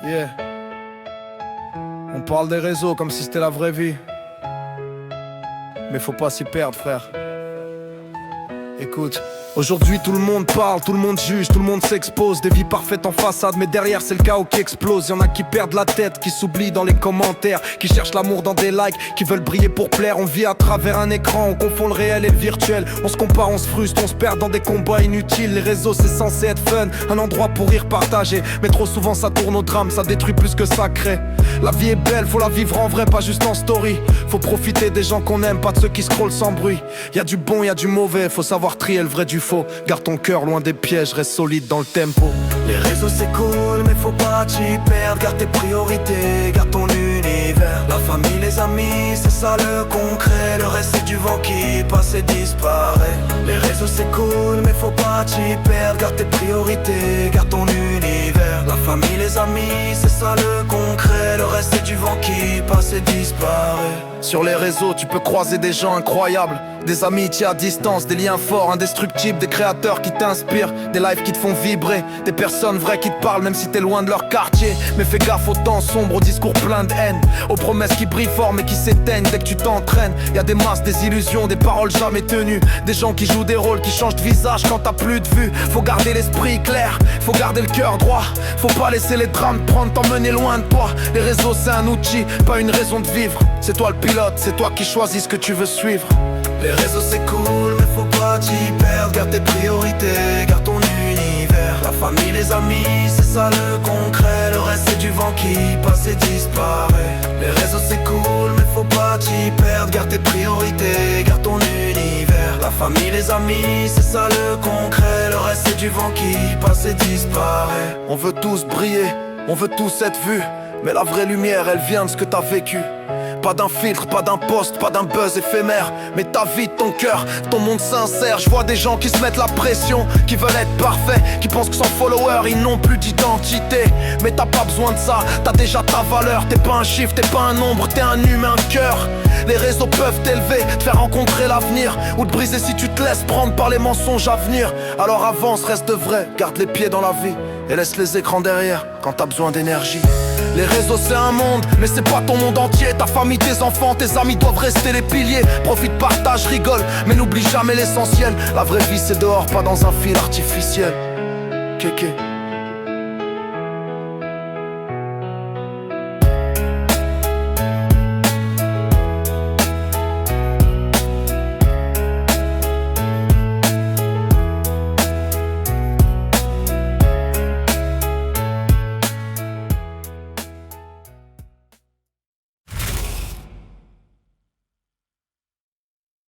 Yeah. On parle des réseaux comme si c'était la vraie vie. Mais faut pas s'y perdre, frère. Écoute, aujourd'hui tout le monde parle, tout le monde juge, tout le monde s'expose. Des vies parfaites en façade, mais derrière c'est le chaos qui explose. Y'en a qui perdent la tête, qui s'oublient dans les commentaires, qui cherchent l'amour dans des likes, qui veulent briller pour plaire. On vit à travers un écran, on confond le réel et le virtuel. On se compare, on se frustre, on se perd dans des combats inutiles. Les réseaux c'est censé être fun, un endroit pour rire, partager. Mais trop souvent ça tourne au drame, ça détruit plus que ça crée. La vie est belle, faut la vivre en vrai, pas juste en story. Faut profiter des gens qu'on aime, pas de ceux qui scrollent sans bruit. Y'a du bon, y'a du mauvais, faut savoir trier le vrai du faux. Garde ton cœur loin des pièges, reste solide dans le tempo. Les réseaux c'est cool, mais faut pas t'y perdre. Garde tes priorités, garde ton univers. La famille, les amis, c'est ça le concret. Le reste c'est du vent qui passe et disparaît. Les réseaux c'est cool, mais faut pas t'y perdre. Garde tes priorités, garde ton univers. La famille, les amis, c'est ça le concret. Le reste c'est du vent qui passe et disparaît. Sur les réseaux, tu peux croiser des gens incroyables, des amitiés à distance, des liens forts, indestructibles, des créateurs qui t'inspirent, des lives qui te font vibrer, des personnes vraies qui te parlent même si t'es loin de leur quartier. Mais fais gaffe aux temps sombres, aux discours pleins de haine, aux promesses qui brillent fort mais qui s'éteignent dès que tu t'entraînes. Y'a des masses, des illusions, des paroles jamais tenues, des gens qui jouent des rôles, qui changent de visage quand t'as plus de vue. Faut garder l'esprit clair, faut garder le cœur droit, faut pas laisser les drames prendre, t'emmener loin de toi. Les réseaux c'est un outil, pas une raison de vivre. C'est toi le pilote, c'est toi qui choisis ce que tu veux suivre. Les réseaux c'est cool, mais faut pas t'y perdre. Garde tes priorités, garde ton univers. La famille, les amis, c'est ça le concret. Le reste c'est du vent qui passe et disparaît. Les réseaux c'est cool, mais faut pas t'y perdre. Garde tes priorités, garde ton univers. La famille, les amis, c'est ça le concret. Le reste c'est du vent qui passe et disparaît. On veut tous briller, on veut tous être vus, mais la vraie lumière elle vient de ce que t'as vécu. Pas d'un filtre, pas d'un post, pas d'un buzz éphémère, mais ta vie, ton cœur, ton monde sincère. Je vois des gens qui se mettent la pression, qui veulent être parfaits, qui pensent que sans followers ils n'ont plus d'identité. Mais t'as pas besoin de ça, t'as déjà ta valeur. T'es pas un chiffre, t'es pas un nombre, t'es un humain cœur. Les réseaux peuvent t'élever, te faire rencontrer l'avenir, ou te briser si tu te laisses prendre par les mensonges à venir. Alors avance, reste vrai, garde les pieds dans la vie et laisse les écrans derrière quand t'as besoin d'énergie. Les réseaux c'est un monde, mais c'est pas ton monde entier. Ta famille, tes enfants, tes amis doivent rester les piliers. Profite, partage, rigole, mais n'oublie jamais l'essentiel. La vraie vie c'est dehors, pas dans un fil artificiel. Kéké.